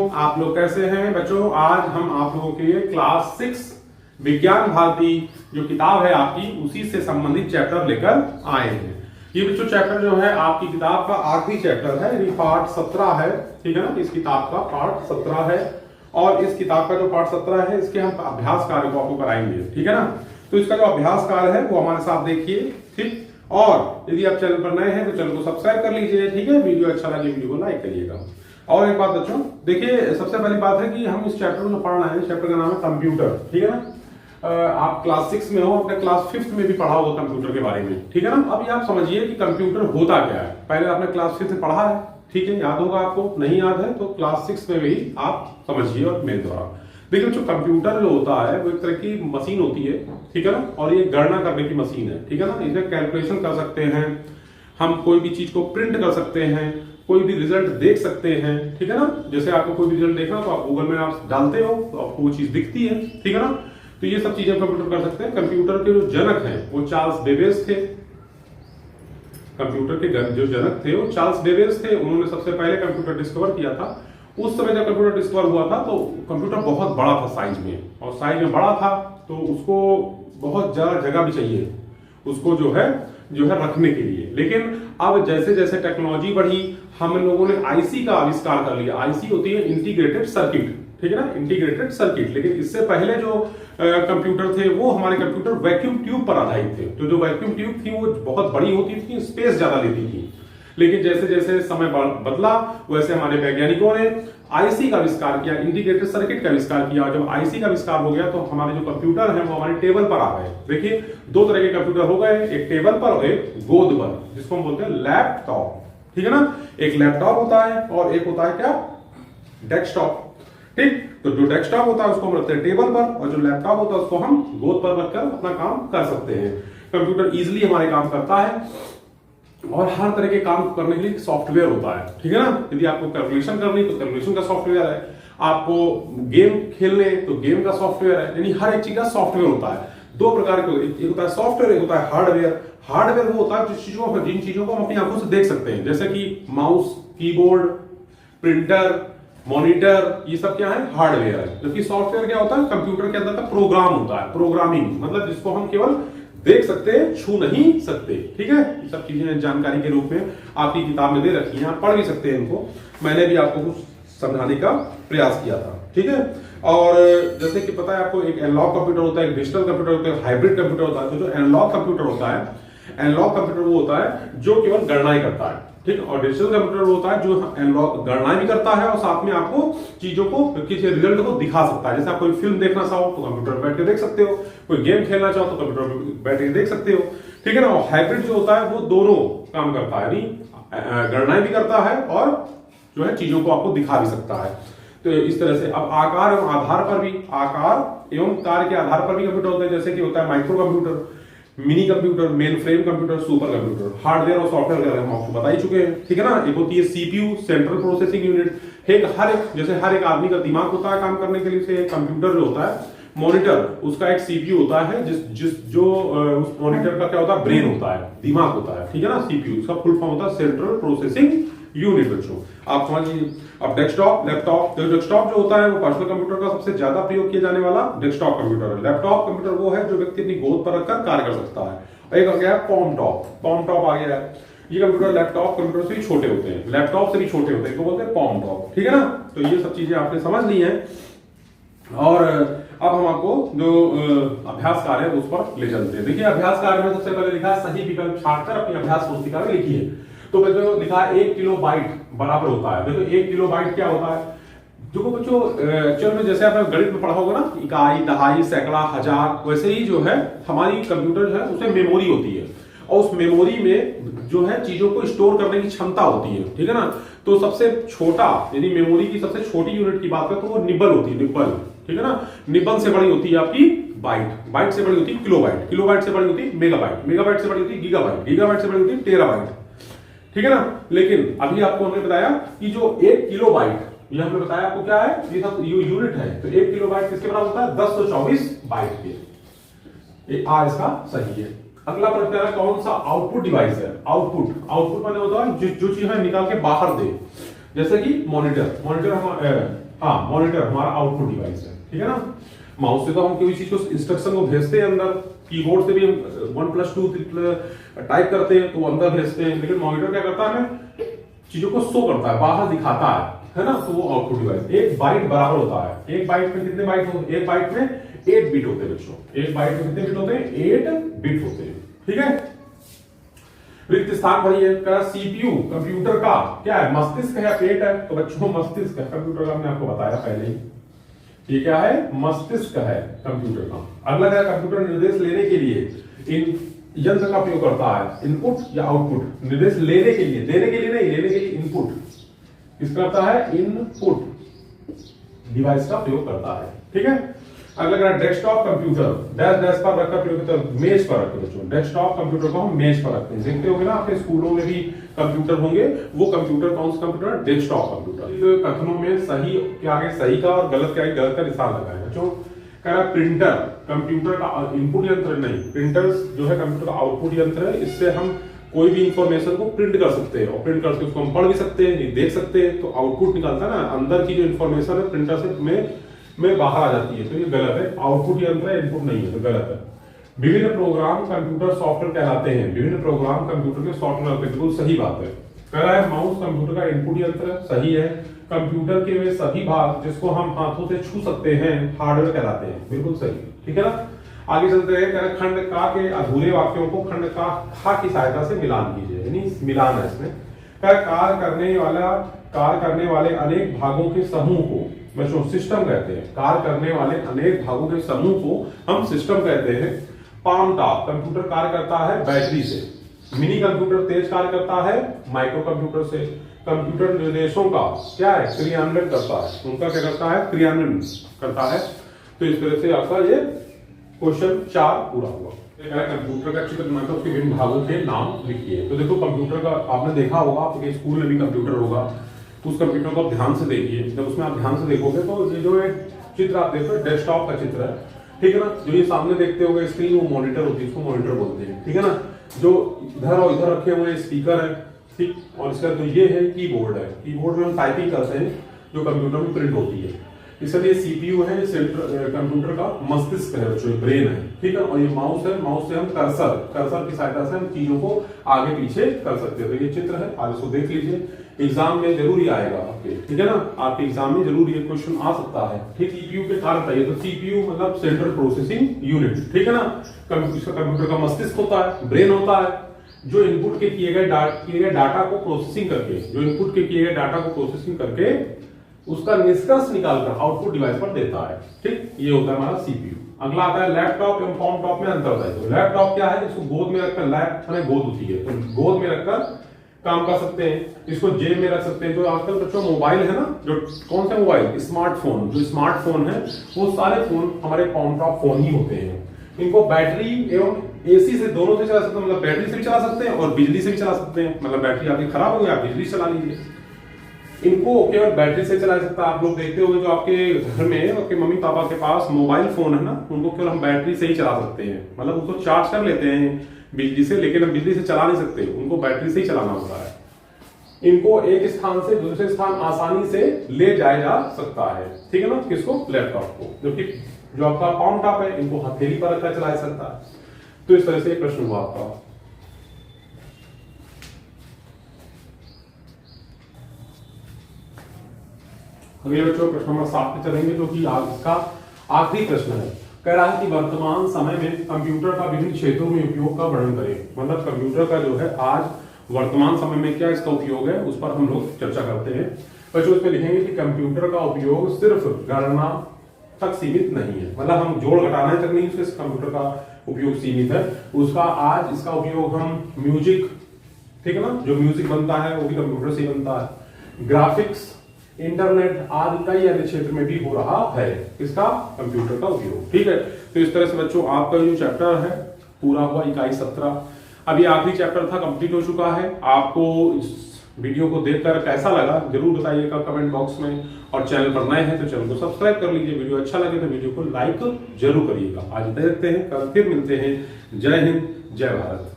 आप लोग कैसे हैं बच्चों। आज हम आप लोगों के लिए क्लास 6 विज्ञान भारती जो किताब है आपकी उसी से संबंधित चैप्टर लेकर आए हैं। ये बच्चों चैप्टर जो है आपकी किताब का आखिरी चैप्टर है, ये पार्ट 17 है, ठीक है ना। इस किताब का पार्ट 17 है और इस किताब का जो पार्ट 17 है इसके हम अभ्यास कार्य को आपको कराएंगे, ठीक है ना। तो इसका जो अभ्यास कार्य है वो हमारे साथ देखिए, ठीक। और यदि आप चैनल पर नए हैं तो चैनल को सब्सक्राइब कर लीजिए, ठीक है। वीडियो अच्छा लगे वीडियो को लाइक करिएगा। और एक बात बच्चों देखिए, सबसे पहली बात है कि हम इस चैप्टर में पढ़ रहे हैं, चैप्टर का नाम है कंप्यूटर, ठीक है ना। आप क्लास 6 में हो, अपने क्लास 5th में भी पढ़ा होगा कंप्यूटर के बारे में, ठीक है ना। अभी आप समझिए कि कंप्यूटर होता क्या है। पहले आपने क्लास 5th में पढ़ा है, ठीक है, याद होगा आपको। नहीं याद है तो क्लास 6 में भी आप समझिए और मेरे द्वारा देखिए। जो कंप्यूटर जो होता है वो एक तरह की मशीन होती है, ठीक है ना। और ये गणना करने की मशीन है, ठीक है ना। इसमें कैलकुलेशन कर सकते हैं हम, कोई भी चीज को प्रिंट कर सकते हैं, कोई भी रिजल्ट देख सकते हैं, ठीक है ना। जैसे आपको कोई भी रिजल्ट देखना तो आप गूगल में आप डालते हो तो आपको वो चीज दिखती है, ठीक है ना। तो ये सब चीजें कंप्यूटर कर सकते हैं। कंप्यूटर के जो जनक हैं वो चार्ल्स बेबेज थे। कंप्यूटर के जो जनक थे वो चार्ल्स बेबेज थे। उन्होंने सबसे पहले कंप्यूटर डिस्कवर किया था। उस समय जब कंप्यूटर डिस्कवर हुआ था तो कंप्यूटर बहुत बड़ा था साइज में, और साइज में बड़ा था तो उसको बहुत ज्यादा जगह भी चाहिए उसको जो है रखने के लिए। लेकिन अब जैसे जैसे टेक्नोलॉजी बढ़ी, हम लोगों ने आईसी का आविष्कार कर लिया। आईसी होती है इंटीग्रेटेड सर्किट, ठीक है ना, इंटीग्रेटेड सर्किट। लेकिन इससे पहले जो कंप्यूटर थे वो हमारे कंप्यूटर वैक्यूम ट्यूब पर आधारित थे। तो जो वैक्यूम ट्यूब थी वो बहुत बड़ी होती थी, स्पेस ज्यादा लेती थी। लेकिन जैसे जैसे समय बदला वैसे हमारे वैज्ञानिकों ने आईसी का आविष्कार किया, इंटीग्रेटेड सर्किट का आविष्कार किया। जब आईसी का आविष्कार हो गया तो हमारे जो कंप्यूटर हैं वो हमारे टेबल पर आ गए। देखिए दो तरह के कंप्यूटर हो गए, एक टेबल पर और एक गोद पर, जिसको हम बोलते हैं लैपटॉप, ठीक है ना। एक लैपटॉप होता है और एक होता है क्या, डेस्कटॉप, ठीक। तो जो डेस्कटॉप होता है उसको हम रखते हैं टेबल पर, और जो लैपटॉप होता है उसको हम गोद पर रखकर अपना काम कर सकते हैं। कंप्यूटर इजिली हमारे काम करता है और हर तरह के काम करने के लिए सॉफ्टवेयर होता है, ठीक है ना। यदि आपको कैलकुलेशन करनी तो कैलकुलेशन का सॉफ्टवेयर है, आपको गेम खेलने तो गेम का सॉफ्टवेयर है। यानी हर एक चीज का सॉफ्टवेयर होता है। दो प्रकार के, एक होता है सॉफ्टवेयर, एक होता है हार्डवेयर। हार्डवेयर वो होता है जिन चीजों को हम अपनी आंखों से देख सकते हैं, जैसे कि माउस, कीबोर्ड, प्रिंटर, मॉनिटर, ये सब क्या है, हार्डवेयर है। जबकि सॉफ्टवेयर क्या होता है, कंप्यूटर के अंदर का प्रोग्राम होता है, प्रोग्रामिंग, मतलब जिसको हम केवल देख सकते हैं, छू नहीं सकते, ठीक है। ये सब चीजें जानकारी के रूप में आपकी किताब में दे रखी हैं, आप पढ़ भी सकते हैं इनको। मैंने भी आपको कुछ समझाने का प्रयास किया था, ठीक है। और जैसे कि पता है आपको, एक एनालॉग कंप्यूटर होता है, एक डिजिटल कंप्यूटर होता है, हाइब्रिड कंप्यूटर होता है। तो जो एनालॉग कंप्यूटर होता है, एनालॉग कंप्यूटर वो होता है जो केवल गणनाएं करता है, ठीक। और डिजिटल कंप्यूटर वो होता है जो एनालॉग गणनाएं भी करता है और साथ में आपको चीजों को, किसी रिजल्ट को दिखा सकता है। जैसे आप कोई फिल्म देखना चाहो तो कंप्यूटर पर बैठ के देख सकते हो, कोई गेम खेलना चाहो तो कंप्यूटर पर बैठ के देख सकते हो, ठीक है ना। और हाइब्रिड जो होता है वो दोनों काम करता है, यानी गणनाएं भी करता है और जो है चीजों को आपको दिखा भी सकता है। तो इस तरह से अब आकार एवं आधार पर भी, आकार एवं कार्य के आधार पर भी कंप्यूटर होते हैं। जैसे कि होता है micro computer, mini computer, main frame computer, super computer. Hardware और सॉफ्टवेयर हम आपको बता ही चुके हैं, ठीक है ना। एक होती है सीपीयू, सेंट्रल प्रोसेसिंग यूनिट। जैसे हर एक आदमी का दिमाग होता है काम करने के लिए, से एक कंप्यूटर जो होता है, मॉनिटर, उसका एक सीपीयू होता है, उस मॉनिटर का क्या होता है, ब्रेन होता है, दिमाग होता है, ठीक है ना। सीपीयू उसका फुल फॉर्म होता है सेंट्रल प्रोसेसिंग यूनिट। बच्चों आप समझिए। अब डेस्कटॉप, लैपटॉप, तो डेस्कटॉप जो होता है वो पर्सनल कंप्यूटर का सबसे ज्यादा प्रयोग किया जाने वाला डेस्कटॉप कंप्यूटर है। लैपटॉप कंप्यूटर वो है जो व्यक्ति अपनी गोद पर रखकर कार्य कर सकता है। एक आ गया पॉम टॉप, पॉम टॉप आ गया है। ये कंप्यूटर लैपटॉप कंप्यूटर से भी छोटे होते हैं, लैपटॉप से भी छोटे होते हैं, तो बोलते हैं पॉम टॉप, ठीक है ना। तो ये सब चीजें आपने समझ ली हैं। और अब हम आपको जो अभ्यास कार्य है उस पर ले चलते हैं। देखिए अभ्यास कार्य में सबसे पहले लिखा है सही विकल्प छांटकर अपनी अभ्यास पुस्तिका में लिखिए। तो बच्चों लिखा है 1 किलोबाइट बराबर होता है। देखो 1 किलोबाइट क्या होता है, जो बच्चों एक्चुअल में जैसे आपने गणित में पढ़ा होगा ना, इकाई, दहाई, सैकड़ा, हजार, वैसे ही जो है हमारी कंप्यूटर जो है उसमें मेमोरी होती है, और उस मेमोरी में जो है चीजों को स्टोर करने की क्षमता होती है, ठीक है ना। तो सबसे छोटा, यदि मेमोरी की सबसे छोटी यूनिट की बात करें तो वो निब्बल होती है, निब्बल, ठीक है ना। निब्बल से बड़ी होती है आपकी बाइट, बाइट से बड़ी होती है किलोबाइट, किलोबाइट से बड़ी होती है मेगाबाइट, मेगाबाइट से बड़ी होती है गीगाबाइट, गीगाबाइट से बड़ी होती है टेराबाइट, ठीक है ना। लेकिन अभी आपको हमने बताया कि जो 1 किलोबाइट, ये हमने बताया आपको क्या है, ये सब यूनिट है। तो 1 किलोबाइट किसके बराबर होता है, 1024 बाइट के। ये आ इसका सही है। अगला प्रश्न है कौन सा आउटपुट डिवाइस है। आउटपुट, आउटपुट माने होता है जो चीज है निकाल के बाहर दे। जैसे कि मॉनिटर हमारा आउटपुट डिवाइस है, ठीक है ना। माउस से तो हम किसी चीज को इंस्ट्रक्शन को भेजते हैं अंदर, कीबोर्ड से भी हम 1+2 टाइप करते हैं तो अंदर भेजते हैं, लेकिन मॉनिटर क्या करता है, चीजों को शो करता है, बाहर दिखाता है ना। तो वो आउटपुट डिवाइस, एक बाइट बराबर होता है, एक बाइट में कितने बाइट होते हैं, एक बाइट में 8 बिट होते हैं बच्चों, एक बाइट में कितने बिट होते हैं, 8 बिट होते हैं, ठीक है। रिक्त स्थान भरी है, क्या सीपीयू कंप्यूटर का क्या है, मस्तिष्क है, पेट है, तो बच्चों मस्तिष्क है कंप्यूटर का, हमने आपको बताया पहले ही, ये क्या है, मस्तिष्क है कंप्यूटर का। अगला क्या, कंप्यूटर निर्देश लेने के लिए इन यंत्र का प्रयोग करता है, इनपुट या आउटपुट, निर्देश लेने के लिए, देने के लिए नहीं, लेने के लिए इनपुट, किसका करता है, इनपुट डिवाइस का प्रयोग करता है, ठीक है। अगला डेस्कटॉप कंप्यूटर, डैश डैश पर रखकर प्रयोग करते हैं, मेज पर रखते हैं बच्चों, डेस्कटॉप कंप्यूटर को हम मेज पर रखते हैं, देखते होंगे ना आपके स्कूलों में भी कंप्यूटर होंगे, वो कंप्यूटर कौन सा कंप्यूटर, डेस्कटॉप कंप्यूटर। कथनों में सही के आगे सही का और गलत के आगे गलत का निशान लगाएं बच्चों। कह रहा प्रिंटर कंप्यूटर का इनपुट यंत्र नहीं, प्रिंटर जो है कंप्यूटर का आउटपुट यंत्र है, इससे हम कोई भी इंफॉर्मेशन को प्रिंट कर सकते हैं, और प्रिंट करके उसको हम पढ़ भी सकते हैं, देख सकते हैं, तो आउटपुट निकलता है ना, अंदर की जो इंफॉर्मेशन है प्रिंटर से में बाहर आ जाती है, तो ये गलत है, आउटपुट यंत्र है, इनपुट नहीं है, तो गलत है। विभिन्न प्रोग्राम कंप्यूटर सॉफ्टवेयर कहलाते हैं, विभिन्न प्रोग्राम कंप्यूटर के सॉफ्टवेयर होते हैं, बिल्कुल सही बात है। कह रहा है माउस कंप्यूटर का इनपुट यंत्र, सही है। कंप्यूटर के वे सभी भाग जिसको हम हाथों से छू सकते हैं हार्डवेयर कहलाते हैं, बिल्कुल सही, ठीक है ना। आगे चलते हैं, कह रहे खंड का के अधूरे वाक्यों को खंड का खा की सहायता से मिलान कीजिए, यानी मिलान है इसमें। कार्य करने वाले अनेक भागों के समूह को बच्चों सिस्टम कहते हैं, कार्य करने वाले अनेक भागों के समूह को हम सिस्टम कहते हैं। पाम टॉप कंप्यूटर कार्य करता है बैटरी से, मिनी कंप्यूटर तेज कार्य करता है माइक्रो कंप्यूटर से। कंप्यूटर निर्देशों का क्या है, क्रियान्वयन करता है, उनका क्या करता है, क्रियान्वयन करता है। तो इस तरह से आपका ये क्वेश्चन 4 पूरा हुआ। कंप्यूटर का चित्र बनाकर उसके विभिन्न भागों के नाम लिखिए। तो देखो कंप्यूटर का आपने देखा होगा, आपके स्कूल में भी कंप्यूटर होगा, तो उस कंप्यूटर को आप ध्यान से देखिए। जब उसमें आप ध्यान से देखोगे तो ये जो एक चित्र आप देख रहे हो डेस्कटॉप का चित्र है, ठीक है ना। जो ये सामने देखते होगे स्क्रीन, वो मॉनिटर होती है, इसको मॉनिटर बोलते हैं, ठीक है ना। जो इधर और इधर रखे हुए स्पीकर है, ठीक, और इसका तो ये है कीबोर्ड है, कीबोर्ड में हम टाइपिंग करते हैं जो कंप्यूटर में प्रिंट होती है। इसलिए सीपीयू है, कंप्यूटर का मस्तिष्क है बच्चों, ब्रेन है, ठीक है। और ये माउस है, माउस से हम कर्सर की सहायता से हम चीजों को आगे पीछे कर सकते हैं। तो ये चित्र है, आप इसको देख लीजिए, एग्जाम में जरूरी आएगा आपके, ठीक है ना। आपके एग्जाम में जरूर ये क्वेश्चन आ सकता है, ठीक। सीपीयू के कार्य बताइए, तो सीपीयू मतलब सेंट्रल प्रोसेसिंग यूनिट, ठीक है ना। कंप्यूटर का मस्तिष्क होता है, ब्रेन होता है, जो इनपुट के किए गए डाटा को प्रोसेसिंग करके, जो इनपुट के किए गए डाटा को प्रोसेसिंग करके उसका निष्कर्ष निकालकर आउटपुट डिवाइस पर देता है, ठीक। ये होता है हमारा सीपीयू। अगला आता है लैपटॉप एवं कॉमटॉप में अंतर बताइए। तो लैपटॉप क्या है, इसको गोद में रखकर, लैप हमें गोद होती है, तो गोद में रखकर काम कर सकते हैं, इसको जेब में रख सकते हैं। जो आजकल बच्चों मोबाइल है ना, जो कौन सा मोबाइल, स्मार्टफोन, जो स्मार्टफोन है वो सारे फोन हमारे कॉमटॉप फोन ही होते हैं। इनको बैटरी एवं एसी से दोनों से चला सकते हैं, मतलब बैटरी से भी चला सकते हैं और बिजली से भी चला सकते हैं। मतलब बैटरी आपकी खराब हो गई, आप बिजली चला लीजिए। इनको केवल बैटरी से चला सकता है। आप लोग देखते होंगे जो आपके घर में आपके मम्मी पापा के पास मोबाइल फोन है ना, उनको केवल हम बैटरी से ही चला सकते हैं, मतलब उसको चार्ज कर लेते हैं बिजली से, लेकिन हम बिजली से चला नहीं सकते, उनको बैटरी से ही चलाना होता है। इनको एक स्थान से दूसरे स्थान आसानी से ले जाया जा सकता है, ठीक है ना। किसको, लैपटॉप को। जबकि जो आपका पाम टॉप है, इनको हथेली पर रखकर चला सकता है। तो इस तरह से एक प्रश्न हुआ आपका। अगले बच्चों प्रश्न नंबर 7 पे चलेंगे, जो कि इसका आखिरी प्रश्न है। कह रहा है कि वर्तमान समय में कंप्यूटर का विभिन्न क्षेत्रों में उपयोग का वर्णन करें। मतलब कंप्यूटर का जो है आज वर्तमान समय में क्या इसका उपयोग है, उस पर हम लोग चर्चा करते हैं। बच्चों इसमें लिखेंगे कि कंप्यूटर का उपयोग सिर्फ गणना तक सीमित नहीं है, मतलब हम जोड़ घटाने तक नहीं उसके कंप्यूटर का उपयोग सीमित है। उसका आज इसका उपयोग हम म्यूजिक, ठीक है ना, जो म्यूजिक बनता है वो भी कंप्यूटर से बनता है। ग्राफिक्स, इंटरनेट आदि कई अन्य क्षेत्र में भी हो रहा है इसका कंप्यूटर का उपयोग, ठीक है। तो इस तरह से बच्चों आपका जो चैप्टर है पूरा हुआ, इकाई 17। अभी आखिरी चैप्टर था, कंप्लीट हो चुका है। आपको इस वीडियो को देखकर कैसा लगा जरूर बताइएगा कमेंट बॉक्स में, और चैनल पर नए हैं तो चैनल को सब्सक्राइब कर लीजिए। वीडियो अच्छा लगे तो वीडियो को लाइक जरूर करिएगा। आज देखते हैं, कल फिर मिलते हैं। जय हिंद, जय भारत।